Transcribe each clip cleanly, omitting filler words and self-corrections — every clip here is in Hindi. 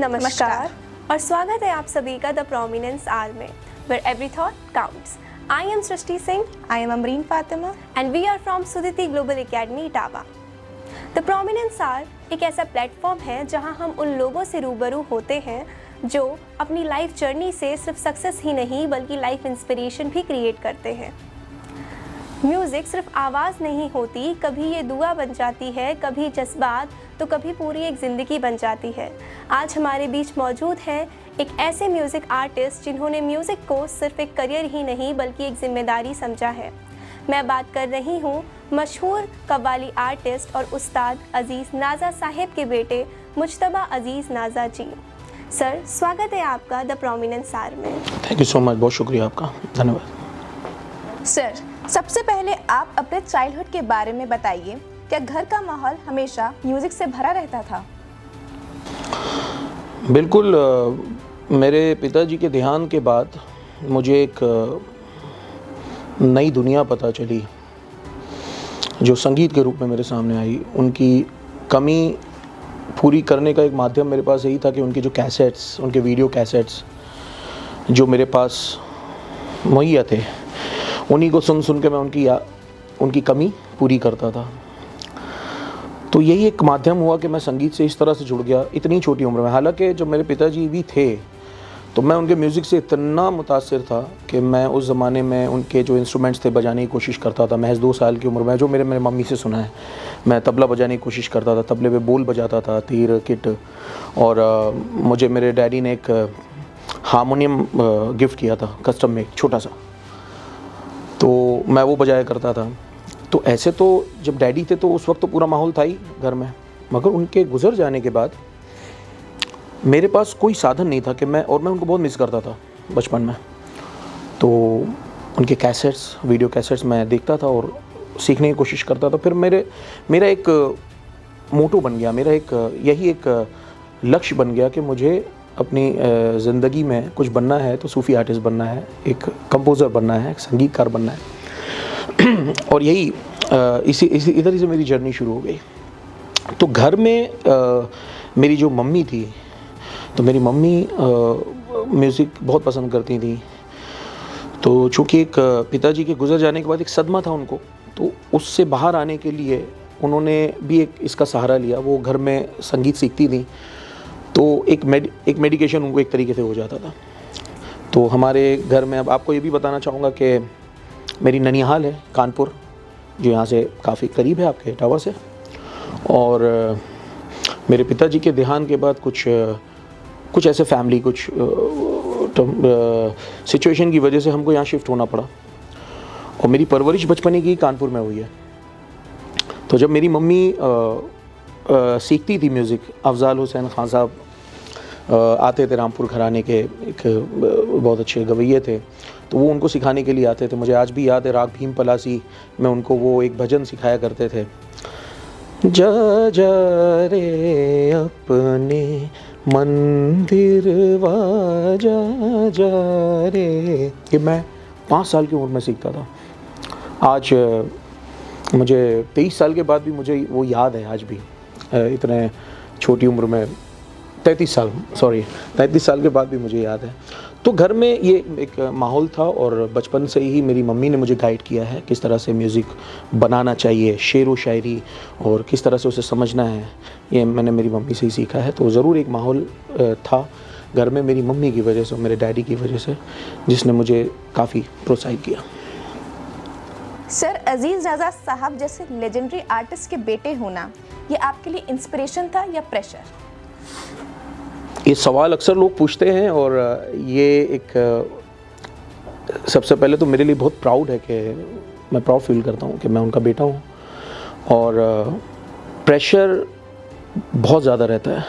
नमस्कार और स्वागत है आप सभी का द प्रोमिनेंस आर में, where every thought counts. I am Srishti Singh. I am Amreen Fatima. And we are from Sudhiti Global Academy, Etawah. The prominence are एक ऐसा प्लेटफॉर्म है जहां हम उन लोगों से रूबरू होते हैं जो अपनी लाइफ जर्नी से सिर्फ सक्सेस ही नहीं बल्कि लाइफ इंस्पिरेशन भी क्रिएट करते हैं। म्यूज़िक सिर्फ आवाज़ नहीं होती, कभी ये दुआ बन जाती है, कभी जज्बात, तो कभी पूरी एक ज़िंदगी बन जाती है। आज हमारे बीच मौजूद है एक ऐसे म्यूज़िक आर्टिस्ट जिन्होंने म्यूज़िक को सिर्फ एक करियर ही नहीं बल्कि एक जिम्मेदारी समझा है। मैं बात कर रही हूँ मशहूर कव्वाली आर्टिस्ट और उस्ताद अज़ीज़ नाज़ा साहिब के बेटे मुज्तबा अज़ीज़ नाज़ा जी। सर, स्वागत है आपका द प्रोमिनेंस आर में। थैंक यू सो मच, बहुत शुक्रिया आपका, धन्यवाद। सर, सबसे पहले आप अपने चाइल्डहुड के बारे में बताइए। क्या घर का माहौल हमेशा म्यूजिक से भरा रहता था? बिल्कुल। मेरे पिताजी के देहांत के बाद मुझे एक नई दुनिया पता चली जो संगीत के रूप में मेरे सामने आई। उनकी कमी पूरी करने का एक माध्यम मेरे पास यही था कि उनके जो कैसेट्स, उनके वीडियो कैसेट्स जो मेरे पास मुहैया थे, उन्हीं को सुन सुन के मैं उनकी कमी पूरी करता था। तो यही एक माध्यम हुआ कि मैं संगीत से इस तरह से जुड़ गया इतनी छोटी उम्र में। हालांकि जब मेरे पिताजी भी थे तो मैं उनके म्यूज़िक से इतना मुतासिर था कि मैं उस ज़माने में उनके जो इंस्ट्रूमेंट्स थे बजाने की कोशिश करता था। महज 2 साल की उम्र में, जो मेरे मम्मी से सुना है, मैं तबला बजाने की कोशिश करता था। तबले पे बोल बजाता था, तीर, किट। और मुझे मेरे डैडी ने एक हारमोनियम गिफ्ट किया था, कस्टम में, छोटा सा, तो मैं वो बजाया करता था। तो ऐसे तो जब डैडी थे तो उस वक्त तो पूरा माहौल था ही घर में, मगर उनके गुजर जाने के बाद मेरे पास कोई साधन नहीं था कि मैं उनको बहुत मिस करता था बचपन में। तो उनके कैसेट्स, वीडियो कैसेट्स मैं देखता था और सीखने की कोशिश करता था। फिर मेरा एक मोटो बन गया, मेरा यही एक लक्ष्य बन गया कि मुझे अपनी ज़िंदगी में कुछ बनना है तो सूफ़ी आर्टिस्ट बनना है, एक कंपोज़र बनना है, एक संगीतकार बनना है। और यही इधर से मेरी जर्नी शुरू हो गई। तो घर में मेरी जो मम्मी थी, तो मेरी मम्मी म्यूज़िक बहुत पसंद करती थी। तो चूँकि एक पिताजी के गुजर जाने के बाद एक सदमा था उनको, तो उससे बाहर आने के लिए उन्होंने भी इसका सहारा लिया। वो घर में संगीत सीखती थी, तो एक मेडिकेशन उनको एक तरीके से हो जाता था। तो हमारे घर में, अब आपको ये भी बताना चाहूँगा कि मेरी ननिहाल है कानपुर, जो यहाँ से काफ़ी करीब है आपके इटावा से। और मेरे पिताजी के देहांत के बाद कुछ ऐसे फैमिली, कुछ सिचुएशन की वजह से हमको यहाँ शिफ्ट होना पड़ा। और मेरी परवरिश बचपन की कानपुर में हुई है। तो जब मेरी मम्मी सीखती थी म्यूज़िक, अफजाल हुसैन खान साहब आते थे, रामपुर घराने के एक बहुत अच्छे गवैये थे, तो वो उनको सिखाने के लिए आते थे। मुझे आज भी याद है, राग भीम पलासी में उनको वो एक भजन सिखाया करते थे, जा जा रे अपने मंदिर वा जा जा रे। ये मैं 5 साल की उम्र में सीखता था। आज मुझे 23 साल के बाद भी मुझे वो याद है, आज भी इतने छोटी उम्र में, 33 साल के बाद भी मुझे याद है। तो घर में ये एक माहौल था और बचपन से ही मेरी मम्मी ने मुझे गाइड किया है किस तरह से म्यूज़िक बनाना चाहिए, शेर व शायरी, और किस तरह से उसे समझना है, ये मैंने मेरी मम्मी से ही सीखा है। तो ज़रूर एक माहौल था घर में मेरी मम्मी की वजह से और मेरे डैडी की वजह से, जिसने मुझे काफ़ी प्रोत्साहित किया। सर, अज़ीज़ नाज़ा साहब जैसे लेजेंडरी आर्टिस्ट के बेटे होना, ये आपके लिए इंस्पिरेशन था या प्रेशर? ये सवाल अक्सर लोग पूछते हैं और ये एक सबसे पहले तो मेरे लिए बहुत प्राउड है कि मैं प्राउड फील करता हूँ कि मैं उनका बेटा हूँ। और प्रेशर बहुत ज़्यादा रहता है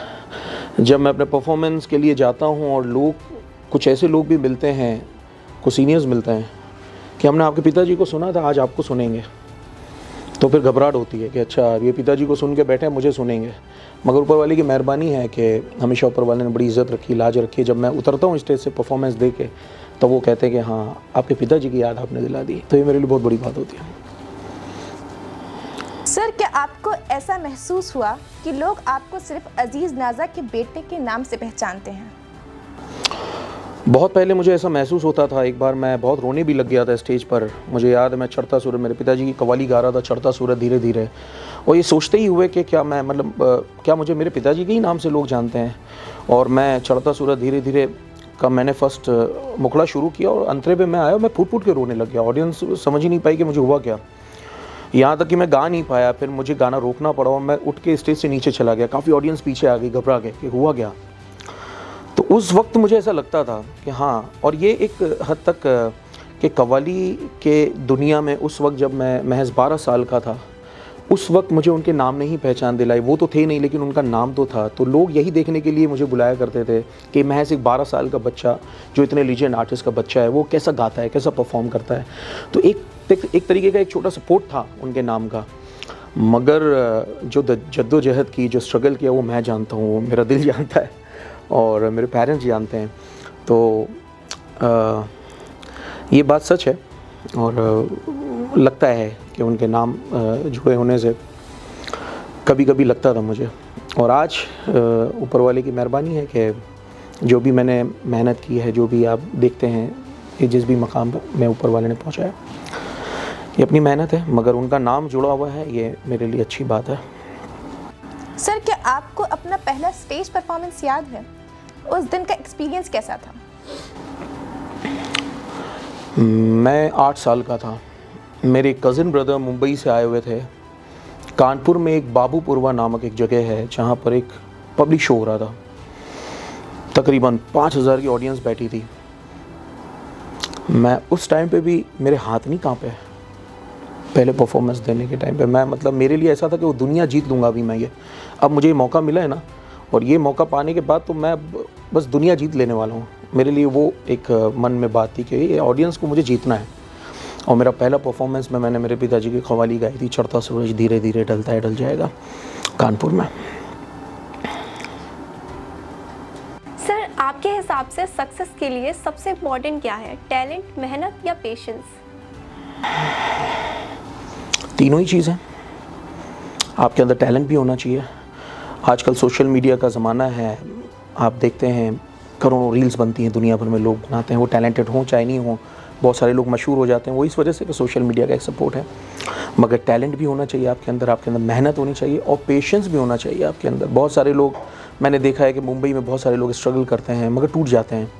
जब मैं अपने परफॉर्मेंस के लिए जाता हूँ और कुछ ऐसे लोग भी मिलते हैं, कुछ सीनियर्स मिलते हैं कि हमने आपके पिताजी को सुना था, आज आपको सुनेंगे। तो फिर घबराहट होती है कि अच्छा, ये पिताजी को सुन के बैठे हैं, मुझे सुनेंगे। मगर ऊपर वाले की मेहरबानी है कि हमेशा ऊपर वाले ने बड़ी इज़्ज़त रखी, लाज रखी। जब मैं उतरता हूँ स्टेज से परफॉर्मेंस दे के, तो वो कहते हैं कि हाँ, आपके पिताजी की याद आपने दिला दी। तो ये मेरे लिए बहुत बड़ी बात होती है। सर, क्या आपको ऐसा महसूस हुआ कि लोग आपको सिर्फ अजीज़ नाज़ा के बेटे के नाम से पहचानते हैं? बहुत पहले मुझे ऐसा महसूस होता था। एक बार मैं बहुत रोने भी लग गया था स्टेज पर। मुझे याद है मैं चढ़ता सूरज, मेरे पिताजी की कव्वाली गा रहा था, चढ़ता सूरज धीरे धीरे, और ये सोचते ही हुए कि क्या मैं क्या मुझे मेरे पिताजी के ही नाम से लोग जानते हैं। और मैं चढ़ता सूरज धीरे धीरे का मैंने फर्स्ट मुखड़ा शुरू किया और अंतरे पे मैं आया, मैं फूट फूट के रोने लग गया। ऑडियंस समझ ही नहीं पाई कि मुझे हुआ क्या। यहाँ तक कि मैं गा नहीं पाया, फिर मुझे गाना रोकना पड़ा और मैं उठ के स्टेज से नीचे चला गया। काफ़ी ऑडियंस पीछे आ गई घबरा के कि हुआ क्या। तो उस वक्त मुझे ऐसा लगता था कि हाँ, और ये एक हद तक कि कव्वाली के दुनिया में उस वक्त जब मैं महज 12 साल का था, उस वक्त मुझे उनके नाम ने ही पहचान दिलाई। वो तो थे नहीं लेकिन उनका नाम तो था। तो लोग यही देखने के लिए मुझे बुलाया करते थे कि महज एक 12 साल का बच्चा जो इतने लीजेंड आर्टिस्ट का बच्चा है, वो कैसा गाता है, कैसा परफॉर्म करता है। तो एक तरीके का एक छोटा सपोर्ट था उनके नाम का। मगर जो जद्दोजहद की, जो स्ट्रगल किया, वो मैं जानता हूँ, वो मेरा दिल जानता है और मेरे पेरेंट्स जानते हैं। तो ये बात सच है और लगता है कि उनके नाम जुड़े होने से कभी कभी लगता था मुझे। और आज ऊपर वाले की मेहरबानी है कि जो भी मैंने मेहनत की है, जो भी आप देखते हैं कि जिस भी मकाम में ऊपर वाले ने पहुंचाया, ये अपनी मेहनत है, मगर उनका नाम जुड़ा हुआ है, ये मेरे लिए अच्छी बात है। सर, क्या आपको अपना पहला स्टेज परफॉर्मेंस याद है? उस दिन का एक्सपीरियंस कैसा था? मैं 8 साल का था। मेरे कज़िन ब्रदर मुंबई से आए हुए थे। कानपुर में एक बाबूपुरवा नामक एक जगह है जहाँ पर एक पब्लिक शो हो रहा था। तकरीबन 5000 की ऑडियंस बैठी थी। मैं उस टाइम पे भी मेरे हाथ नहीं कांपे पहले परफॉर्मेंस देने के टाइम पे। मैं मेरे लिए ऐसा था कि वो दुनिया जीत लूँगा अभी मैं। ये अब मुझे ये मौका मिला है ना, और ये मौका पाने के बाद तो मैं बस दुनिया जीत लेने वाला हूँ। मेरे लिए वो एक मन में बात थी कि ये ऑडियंस को मुझे जीतना है। और मेरा पहला परफॉर्मेंस में मैंने मेरे पिताजी की कव्वाली गाई थी, चढ़ता सूरज धीरे धीरे ढलता है ढल जाएगा, कानपुर में। सर, आपके हिसाब से सक्सेस के लिए सबसे इम्पोर्टेंट क्या है, टैलेंट, मेहनत या पेशेंस? तीनों ही चीज़ें। आपके अंदर टैलेंट भी होना चाहिए। आजकल सोशल मीडिया का ज़माना है, आप देखते हैं करोड़ों रील्स बनती हैं, दुनिया भर में लोग बनाते हैं, वो टैलेंटेड हों चाहे नहीं हों। बहुत सारे लोग मशहूर हो जाते हैं वो इस वजह से कि सोशल मीडिया का एक सपोर्ट है। मगर टैलेंट भी होना चाहिए आपके अंदर मेहनत होनी चाहिए और पेशेंस भी होना चाहिए आपके अंदर। बहुत सारे लोग, मैंने देखा है कि मुंबई में बहुत सारे लोग स्ट्रगल करते हैं मगर टूट जाते हैं,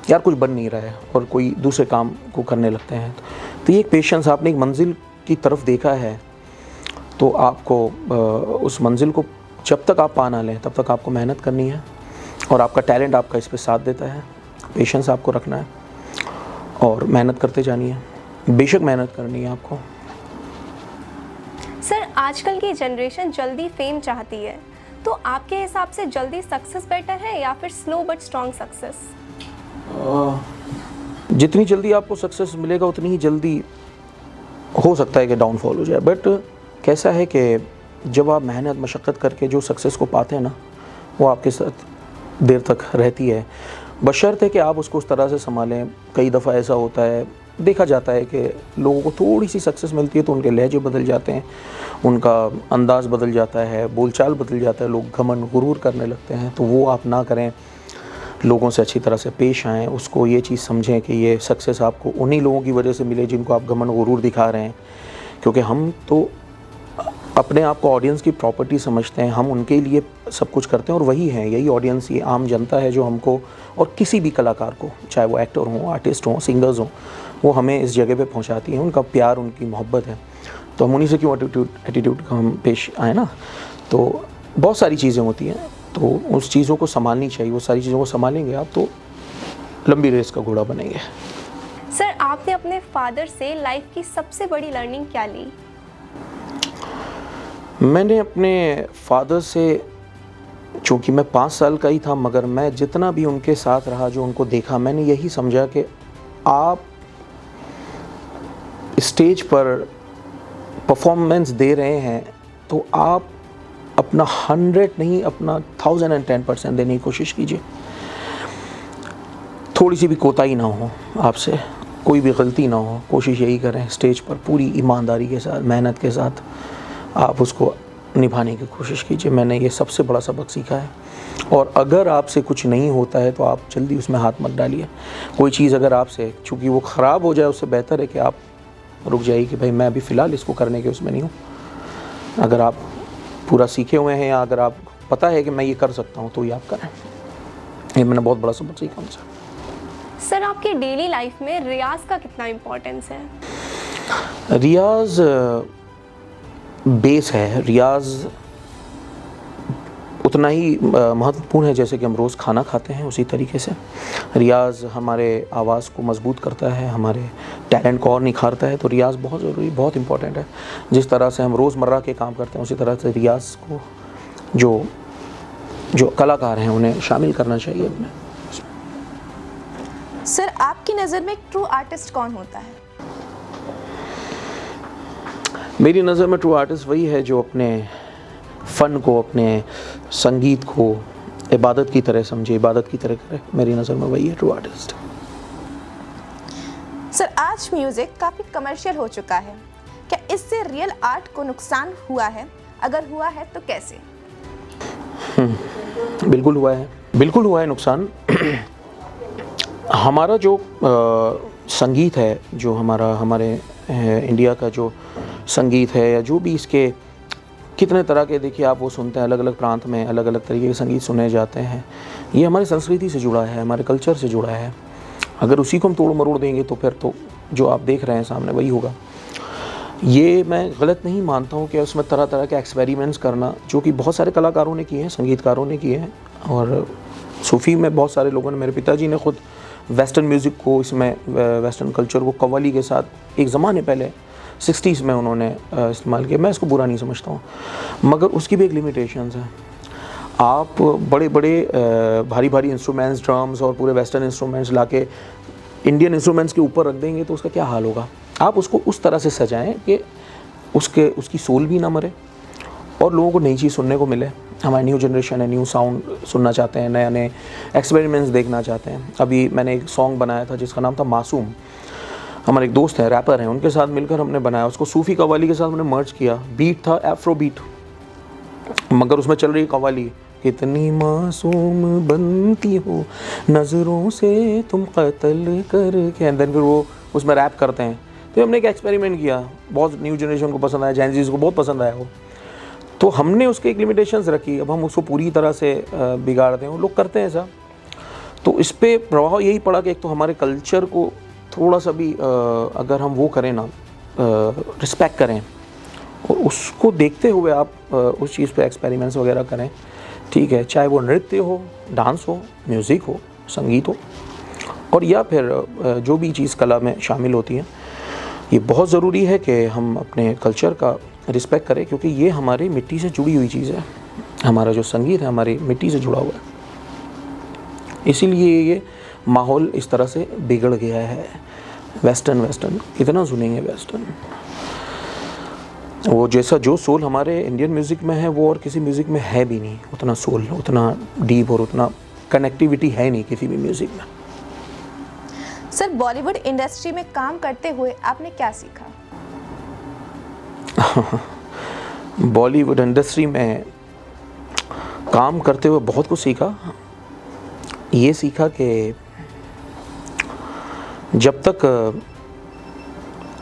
यार कुछ बन नहीं रहा है, और कोई दूसरे काम को करने लगते हैं। तो ये एक पेशेंस, आपने एक मंजिल की तरफ देखा है तो आपको उस मंजिल को जब तक आप पा ना लें तब तक आपको मेहनत करनी है, और आपका टैलेंट आपका इस पे साथ देता है। पेशेंस आपको रखना है और मेहनत करते जानी है, बेशक मेहनत करनी है आपको। सर, आजकल की जनरेशन जल्दी फेम चाहती है, तो आपके हिसाब से जल्दी सक्सेस बेटर है या फिर स्लो बट स्ट्रॉन्ग सक्सेस? जितनी जल्दी आपको सक्सेस मिलेगा उतनी ही जल्दी हो सकता है कि डाउनफॉल हो जाए। बट कैसा है कि जब आप मेहनत मशक्क़त करके जो सक्सेस को पाते हैं ना, वो आपके साथ देर तक रहती है, बशर्ते कि आप उसको उस तरह से संभालें। कई दफ़ा ऐसा होता है, देखा जाता है कि लोगों को थोड़ी सी सक्सेस मिलती है तो उनके लहजे बदल जाते हैं, उनका अंदाज़ बदल जाता है, बोलचाल बदल जाता है, लोग घमंड गुरूर करने लगते हैं। तो वो आप ना करें, लोगों से अच्छी तरह से पेश आएँ, उसको ये चीज़ समझें कि ये सक्सेस आपको उन्हीं लोगों की वजह से मिले जिनको आप घमंड गुरूर दिखा रहे हैं। क्योंकि हम तो अपने आप को ऑडियंस की प्रॉपर्टी समझते हैं, हम उनके लिए सब कुछ करते हैं, और वही है, यही ऑडियंस, ये आम जनता है जो हमको और किसी भी कलाकार को, चाहे वो एक्टर हों, आर्टिस्ट हों, सिंगर्स हों, वो हमें इस जगह पे पहुंचाती हैं। उनका प्यार, उनकी मोहब्बत है, तो हम उन्हीं से क्यों एटीट्यूड का हम पेश आए ना। तो बहुत सारी चीज़ें होती हैं, तो उस चीज़ों को संभालनी चाहिए। वो सारी चीज़ों को संभालेंगे आप तो लंबी रेस का घोड़ा बनेंगे। सर, आपने अपने फादर से लाइफ की सबसे बड़ी लर्निंग क्या ली? मैंने अपने फादर से, चूँकि मैं 5 साल का ही था, मगर मैं जितना भी उनके साथ रहा, जो उनको देखा, मैंने यही समझा कि आप स्टेज पर परफॉर्मेंस दे रहे हैं तो आप अपना 100 नहीं, अपना 1010% देने की कोशिश कीजिए। थोड़ी सी भी कोताही ना हो आपसे, कोई भी गलती ना हो, कोशिश यही करें स्टेज पर पूरी ईमानदारी के साथ, मेहनत के साथ आप उसको निभाने की कोशिश कीजिए। मैंने ये सबसे बड़ा सबक सीखा है। और अगर आपसे कुछ नहीं होता है तो आप जल्दी उसमें हाथ मत डालिए। कोई चीज़ अगर आपसे, चूँकि वो ख़राब हो जाए, उससे बेहतर है कि आप रुक जाइए कि भाई मैं अभी फ़िलहाल इसको करने के उसमें नहीं हूँ। अगर आप पूरा सीखे हुए हैं या अगर आप पता है कि मैं ये कर सकता हूँ तो ये आप करें। ये मैंने बहुत बड़ा सबक सीखा उनसे। सर, आपकी डेली लाइफ में रियाज का कितना इम्पोर्टेंस है? रियाज़ बेस है। रियाज़ उतना ही महत्वपूर्ण है जैसे कि हम रोज़ खाना खाते हैं, उसी तरीके से रियाज़ हमारे आवाज़ को मजबूत करता है, हमारे टैलेंट को और निखारता है। तो रियाज़ बहुत ज़रूरी, बहुत इंपॉर्टेंट है। जिस तरह से हम रोज़मर्रा के काम करते हैं उसी तरह से रियाज़ को जो कलाकार हैं उन्हें शामिल करना चाहिए अपने। सर, आपकी नज़र में एक ट्रू आर्टिस्ट कौन होता है? मेरी नज़र में ट्रू आर्टिस्ट वही है जो अपने फ़न को, अपने संगीत को इबादत की तरह समझे, इबादत की तरह करे। मेरी नज़र में वही है ट्रू आर्टिस्ट। सर, आज म्यूज़िक काफ़ी कमर्शियल हो चुका है, क्या इससे रियल आर्ट को नुकसान हुआ है? अगर हुआ है तो कैसे? बिल्कुल हुआ है, बिल्कुल हुआ है नुकसान। हमारा जो संगीत है, जो हमारे इंडिया का जो संगीत है, या जो भी इसके कितने तरह के, देखिए आप वो सुनते हैं, अलग अलग प्रांत में अलग अलग तरीके के संगीत सुने जाते हैं। ये हमारी संस्कृति से जुड़ा है, हमारे कल्चर से जुड़ा है। अगर उसी को हम तोड़ मरोड़ देंगे तो फिर तो जो आप देख रहे हैं सामने वही होगा। ये मैं गलत नहीं मानता हूँ कि उसमें तरह तरह के एक्सपेरिमेंट्स करना, जो कि बहुत सारे कलाकारों ने किए हैं, संगीतकारों ने किए हैं, और सूफ़ी में बहुत सारे लोगों ने, मेरे पिताजी ने खुद वेस्टर्न म्यूज़िक को, इसमें वेस्टर्न कल्चर को कव्वाली के साथ एक ज़माने पहले 60s में उन्होंने इस्तेमाल किया। मैं इसको बुरा नहीं समझता हूँ, मगर उसकी भी एक लिमिटेशंस है। आप बड़े बड़े भारी भारी इंस्ट्रूमेंट्स, ड्रम्स और पूरे वेस्टर्न इंस्ट्रूमेंट्स लाके इंडियन इंस्ट्रूमेंट्स के ऊपर रख देंगे तो उसका क्या हाल होगा। आप उसको उस तरह से सजाएं कि उसकी सोल भी ना मरे और लोगों को नई चीज़ सुनने को मिले। हमारी न्यू जनरेशन है, न्यू साउंड सुनना चाहते हैं, नए नए एक्सपेरिमेंट्स देखना चाहते हैं। अभी मैंने एक सॉन्ग बनाया था जिसका नाम था मासूम। हमारे एक दोस्त हैं, रैपर हैं, उनके साथ मिलकर हमने बनाया। उसको सूफ़ी कव्वाली के साथ हमने मर्ज किया। बीट था एफ्रो बीट, मगर उसमें चल रही कव्वाली, कितनी मासूम बनती हो नज़रों से तुम कत्ल करके, अंदर फिर वो उसमें रैप करते हैं। तो हमने एक एक्सपेरिमेंट किया, बहुत न्यू जनरेशन को पसंद आया, जेनजीज़ को बहुत पसंद आया वो। तो हमने उसके एक लिमिटेशंस रखी। अब हम उसको पूरी तरह से बिगाड़ दें, वो लोग करते हैं ऐसा। तो इस पर प्रभाव यही पड़ा कि एक तो हमारे कल्चर को थोड़ा सा भी अगर हम वो करें ना, रिस्पेक्ट करें, और उसको देखते हुए आप उस चीज़ पे एक्सपेरिमेंट्स वगैरह करें, ठीक है, चाहे वो नृत्य हो, डांस हो, म्यूज़िक हो, संगीत हो, और या फिर जो भी चीज़ कला में शामिल होती है। ये बहुत ज़रूरी है कि हम अपने कल्चर का रिस्पेक्ट करें, क्योंकि ये हमारी मिट्टी से जुड़ी हुई चीज़ है। हमारा जो संगीत है हमारी मिट्टी से जुड़ा हुआ है, इसीलिए ये माहौल इस तरह से बिगड़ गया है। वेस्टर्न कितना सुनेंगे वेस्टर्न। वो जैसा जो सोल हमारे इंडियन म्यूज़िक में है वो और किसी म्यूज़िक में है भी नहीं। उतना सोल, उतना डीप और उतना कनेक्टिविटी है नहीं किसी भी म्यूज़िक में। सर, बॉलीवुड इंडस्ट्री में काम करते हुए आपने क्या सीखा? बॉलीवुड इंडस्ट्री में काम करते हुए बहुत कुछ सीखा। ये सीखा कि जब तक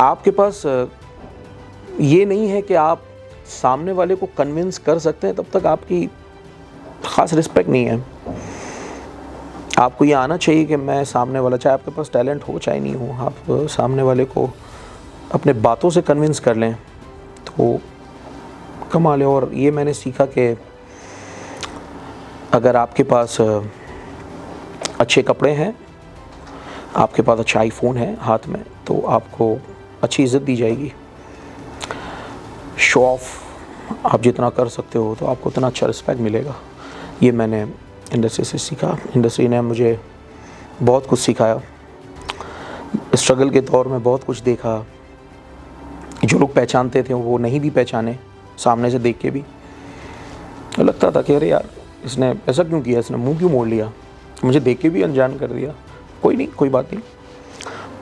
आपके पास ये नहीं है कि आप सामने वाले को कन्विंस कर सकते हैं, तब तक आपकी ख़ास रिस्पेक्ट नहीं है। आपको ये आना चाहिए कि मैं सामने वाला, चाहे आपके पास टैलेंट हो चाहे नहीं हो, आप सामने वाले को अपने बातों से कन्विंस कर लें तो कमाल है। और ये मैंने सीखा कि अगर आपके पास अच्छे कपड़े हैं, आपके पास अच्छा आईफोन है हाथ में, तो आपको अच्छी इज़्ज़त दी जाएगी। शो ऑफ आप जितना कर सकते हो तो आपको उतना अच्छा रिस्पेक्ट मिलेगा। ये मैंने इंडस्ट्री से सीखा। इंडस्ट्री ने मुझे बहुत कुछ सिखाया। स्ट्रगल के दौर में बहुत कुछ देखा। जो लोग पहचानते थे वो नहीं भी पहचाने, सामने से देख के भी तो लगता था कि अरे यार इसने ऐसा क्यों किया, इसने मुंह क्यों मोड़ लिया, मुझे देख के भी अनजान कर दिया। कोई नहीं, कोई बात नहीं।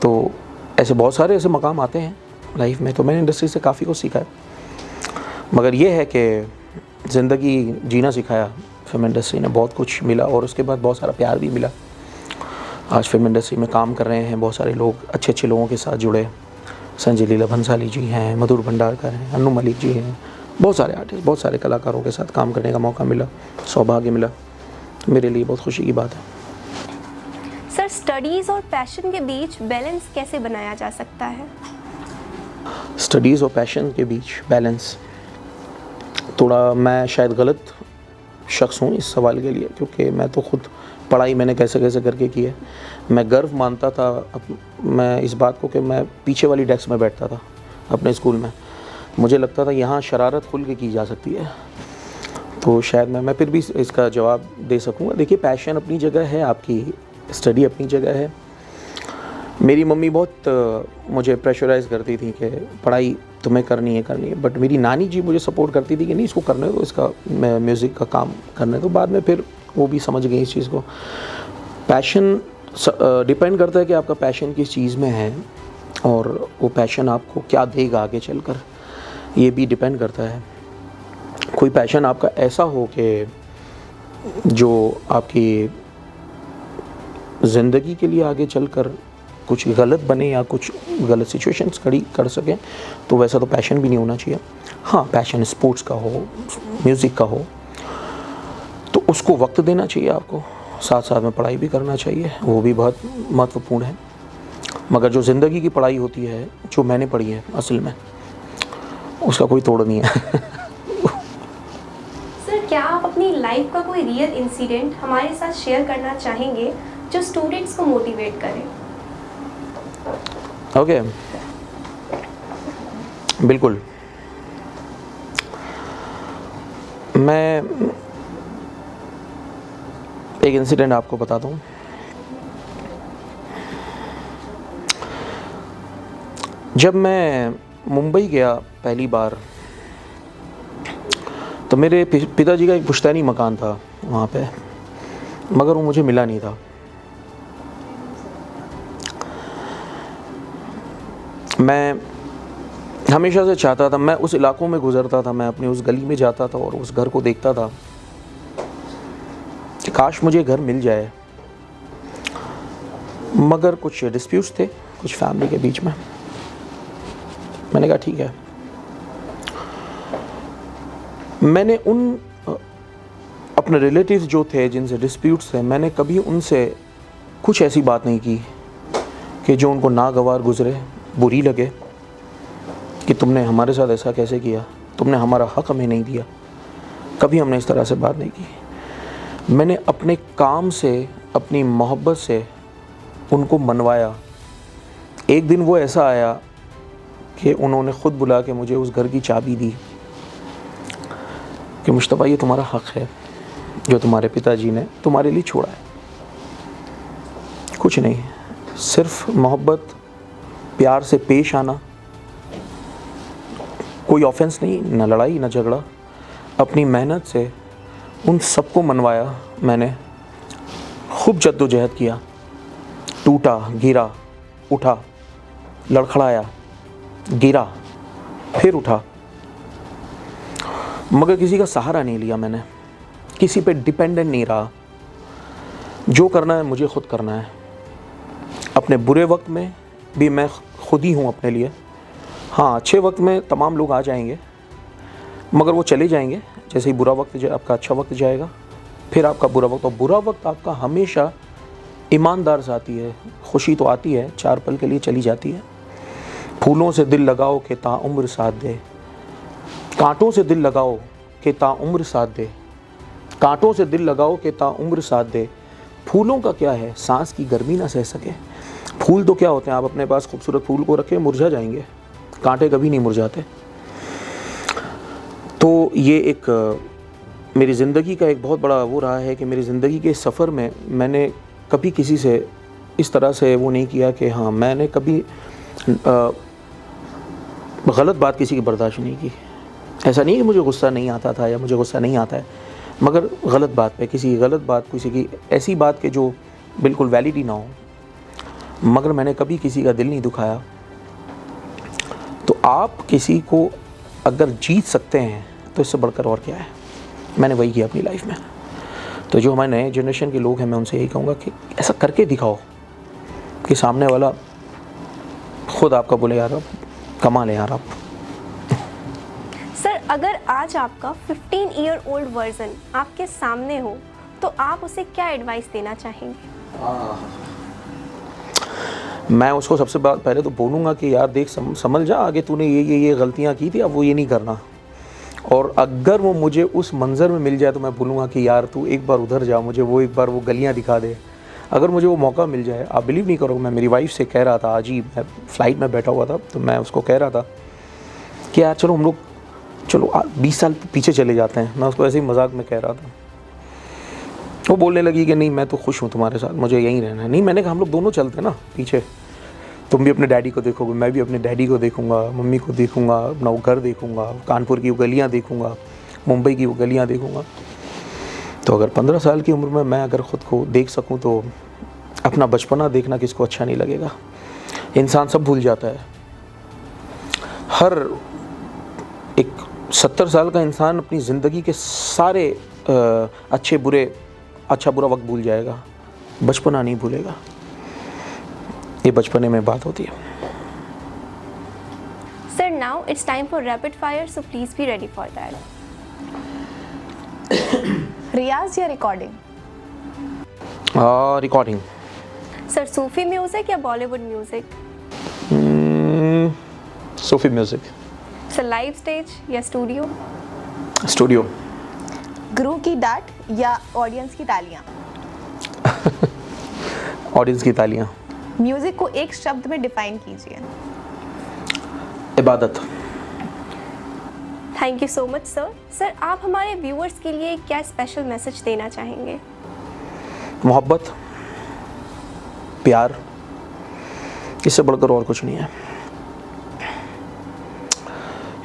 तो ऐसे बहुत सारे ऐसे मकाम आते हैं लाइफ में। तो मैंने इंडस्ट्री से काफ़ी कुछ सीखा है। मगर ये है कि ज़िंदगी जीना सिखाया, फिल्म इंडस्ट्री ने बहुत कुछ मिला और उसके बाद बहुत सारा प्यार भी मिला। आज फिल्म इंडस्ट्री में काम कर रहे हैं बहुत सारे लोग, अच्छे अच्छे लोगों के साथ जुड़े। संजय लीला भंसाली जी हैं, मधुर भंडारकर हैं, अन्नू मलिक जी हैं, बहुत सारे आर्टिस्ट, बहुत सारे कलाकारों के साथ काम करने का मौका मिला, सौभाग्य मिला। तो मेरे लिए बहुत खुशी की बात है। सर, स्टडीज़ और पैशन के बीच बैलेंस कैसे बनाया जा सकता है? स्टडीज़ और पैशन के बीच बैलेंस, थोड़ा मैं शायद गलत शख्स हूँ इस सवाल के लिए, क्योंकि मैं तो खुद पढ़ाई मैंने कैसे कैसे करके की है। मैं गर्व मानता था मैं इस बात को कि मैं पीछे वाली डेस्क में बैठता था अपने स्कूल में। मुझे लगता था यहाँ शरारत खुल के की जा सकती है। तो शायद मैं फिर भी इसका जवाब दे सकूँगा। देखिए, पैशन अपनी जगह है, आपकी स्टडी अपनी जगह है। मेरी मम्मी बहुत मुझे प्रेशराइज़ करती थी कि पढ़ाई तुम्हें करनी है, बट मेरी नानी जी मुझे सपोर्ट करती थी कि नहीं, इसको करने दो, इसका म्यूज़िक का काम करने दो। बाद में फिर वो भी समझ गई इस चीज़ को। पैशन डिपेंड करता है कि आपका पैशन किस चीज़ में है और वो पैशन आपको क्या देगा आगे चलकर, ये भी डिपेंड करता है। कोई पैशन आपका ऐसा हो कि जो आपकी ज़िंदगी के लिए आगे चलकर कुछ गलत बने या कुछ गलत सिचुएशंस खड़ी कर सकें, तो वैसा तो पैशन भी नहीं होना चाहिए। हाँ, पैशन स्पोर्ट्स का हो, म्यूज़िक का हो, तो उसको वक्त देना चाहिए आपको, साथ साथ में पढ़ाई भी करना चाहिए, वो भी बहुत महत्वपूर्ण है। मगर जो ज़िंदगी की पढ़ाई होती है, जो मैंने पढ़ी है असल में, उसका कोई तोड़ नहीं है। सर, क्या आप अपनी लाइफ का कोई रियल इंसिडेंट हमारे साथ शेयर करना चाहेंगे जो स्टूडेंट्स को मोटिवेट करे? ओके, बिल्कुल। मैं एक इंसिडेंट आपको बताता हूँ। जब मैं मुंबई गया पहली बार, तो मेरे पिताजी का एक पुश्तैनी मकान था वहाँ पे, मगर वो मुझे मिला नहीं था। मैं हमेशा से चाहता था, मैं उस इलाकों में गुज़रता था, मैं अपनी उस गली में जाता था और उस घर को देखता था कि काश मुझे घर मिल जाए। मगर कुछ डिस्प्यूट्स थे कुछ फैमिली के बीच में। मैंने कहा ठीक है। मैंने उन अपने रिलेटिव्स जो थे जिनसे डिस्प्यूट्स थे, मैंने कभी उनसे कुछ ऐसी बात नहीं की कि जो उनको नागवार गुज़रे, बुरी लगे कि तुमने हमारे साथ ऐसा कैसे किया, तुमने हमारा हक़ हमें नहीं दिया। कभी हमने इस तरह से बात नहीं की। मैंने अपने काम से, अपनी मोहब्बत से उनको मनवाया। एक दिन वो ऐसा आया कि उन्होंने ख़ुद बुला के मुझे उस घर की चाबी दी कि मुश्तफ़ा, ये तुम्हारा हक़ है जो तुम्हारे पिताजी ने तुम्हारे लिए छोड़ा है। कुछ नहीं, सिर्फ मोहब्बत, प्यार से पेश आना, कोई ऑफेंस नहीं, ना लड़ाई ना झगड़ा। अपनी मेहनत से उन सबको मनवाया मैंने। खूब जद्दोजहद किया, टूटा, गिरा, उठा, लड़खड़ाया, गिरा, फिर उठा, मगर किसी का सहारा नहीं लिया मैंने, किसी पे डिपेंडेंट नहीं रहा। जो करना है मुझे खुद करना है। अपने बुरे वक्त में भी मैं खुद ही हूँ अपने लिए। हाँ, अच्छे वक्त में तमाम लोग आ जाएंगे, मगर वो चले जाएंगे। जैसे ही बुरा वक्त आपका अच्छा वक्त जाएगा, फिर आपका बुरा वक्त, और बुरा वक्त आपका हमेशा ईमानदार से आती है। खुशी तो आती है, 4 पल के लिए चली जाती है। फूलों से दिल लगाओ कि ताउम्र साथ दे, कांटों से दिल लगाओ कि ताउम्र साथ दे, कांटों से दिल लगाओ कि ताउम्र साथ दे। फूलों का क्या है, सांस की गर्मी ना सह सके। फूल तो क्या होते हैं, आप अपने पास खूबसूरत फूल को रखें, मुरझा जाएंगे, कांटे कभी नहीं मुरझाते। तो ये एक मेरी ज़िंदगी का एक बहुत बड़ा वो रहा है कि मेरी ज़िंदगी के सफ़र में मैंने कभी किसी से इस तरह से वो नहीं किया कि हाँ, मैंने कभी गलत बात किसी की बर्दाश्त नहीं की। ऐसा नहीं कि मुझे गुस्सा नहीं आता था या मुझे गुस्सा नहीं आता है, मगर गलत बात पे, किसी गलत बात, किसी की ऐसी बात के जो बिल्कुल वैलिड ही ना हो, मगर मैंने कभी किसी का दिल नहीं दुखाया। तो आप किसी को अगर जीत सकते हैं तो इससे बढ़कर और क्या है। मैंने वही किया अपनी लाइफ में। तो जो हमारे नए जनरेशन के लोग हैं, मैं उनसे यही कहूँगा कि ऐसा करके दिखाओ कि सामने वाला खुद आपका बोले यार कमा ले यार आप। सर, अगर आज आपका 15-year old वर्जन आपके सामने हो तो आप उसे क्या एडवाइस देना चाहेंगे? मैं उसको सबसे पहले तो बोलूँगा कि यार देख समझ जा, आगे तूने ये गलतियाँ की थी, अब वो ये नहीं करना। और अगर वो मुझे उस मंज़र में मिल जाए तो मैं बोलूँगा कि यार तू एक बार उधर जा, मुझे वो एक बार वो गलियाँ दिखा दे। अगर मुझे वो मौका मिल जाए, आप बिलीव नहीं करोगे, मैं मेरी वाइफ से कह रहा था, आज ही मैं फ़्लाइट में बैठा हुआ था तो मैं उसको कह रहा था कि यार चलो हम लोग 20 साल पीछे चले जाते हैं। मैं उसको ऐसे ही मजाक में कह रहा था। वो बोलने लगी कि नहीं मैं तो खुश हूँ तुम्हारे साथ, मुझे यहीं रहना है। नहीं, मैंने कहा हम लोग दोनों चलते हैं ना पीछे, तुम भी अपने डैडी को देखोगे, मैं भी अपने डैडी को देखूंगा, मम्मी को देखूंगा, अपना वो घर देखूंगा, कानपुर की वो गलियाँ देखूंगा, मुंबई की वो गलियाँ देखूंगा। तो अगर 15 साल की उम्र में मैं अगर ख़ुद को देख सकूं तो अपना बचपना देखना किसको अच्छा नहीं लगेगा। इंसान सब भूल जाता है। हर एक 70 साल का इंसान अपनी ज़िंदगी के सारे अच्छा बुरा वक्त भूल जाएगा, बचपना नहीं भूलेगा। ये बचपने में बात होती है। Sir, now it's time for rapid fire, so please be ready for that. रियाज या recording? Recording. Sir, Sufi music या Bollywood music? Sufi music. Sir, live stage या स्टूडियो? स्टूडियो। गुरु की डांट या ऑडियंस की तालियां? ऑडियंस की तालियां। म्यूजिक को एक शब्द में डिफाइन कीजिए। इबादत। Thank you so much sir. Sir, आप हमारे व्यूअर्स के लिए क्या स्पेशल मैसेज देना चाहेंगे? मोहब्बत, प्यार, इससे बढ़कर और कुछ नहीं है।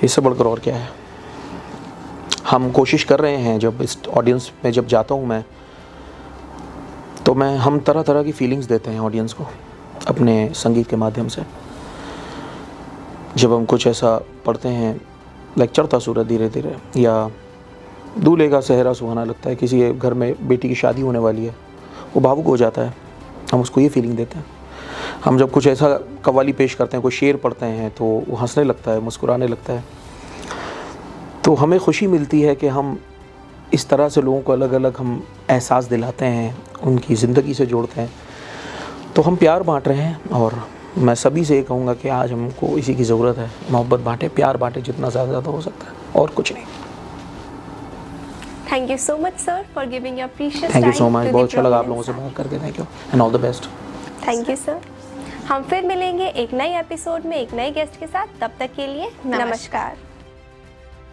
इससे बढ़कर और क्या है। हम कोशिश कर रहे हैं, जब इस ऑडियंस में जब जाता हूँ मैं तो हम तरह तरह की फीलिंग्स देते हैं ऑडियंस को अपने संगीत के माध्यम से। जब हम कुछ ऐसा पढ़ते हैं लाइक चढ़ता सूरज धीरे धीरे, या दूल्हे का सेहरा सुहाना लगता है, किसी के घर में बेटी की शादी होने वाली है, वो भावुक हो जाता है, हम उसको ये फीलिंग देते हैं। हम जब कुछ ऐसा कव्वाली पेश करते हैं, कोई शेर पढ़ते हैं तो वो हंसने लगता है, मुस्कुराने लगता है। तो हमें खुशी मिलती है कि हम इस तरह से लोगों को अलग अलग हम एहसास दिलाते हैं, उनकी ज़िंदगी से जोड़ते हैं। तो हम प्यार बांट रहे हैं और मैं सभी से ये कहूँगा कि आज हमको इसी की ज़रूरत है। मोहब्बत बांटे, प्यार बांटे, जितना ज़्यादा हो सकता है, और कुछ नहीं। Thank you so much sir for giving your precious thank you so much, बहुत अच्छा लगा आप लोगों से बात करके। Thank you and all the best. Thank you sir. हम फिर मिलेंगे एक नए एपिसोड में एक नए गेस्ट के साथ। तब तक के लिए नमस्कार।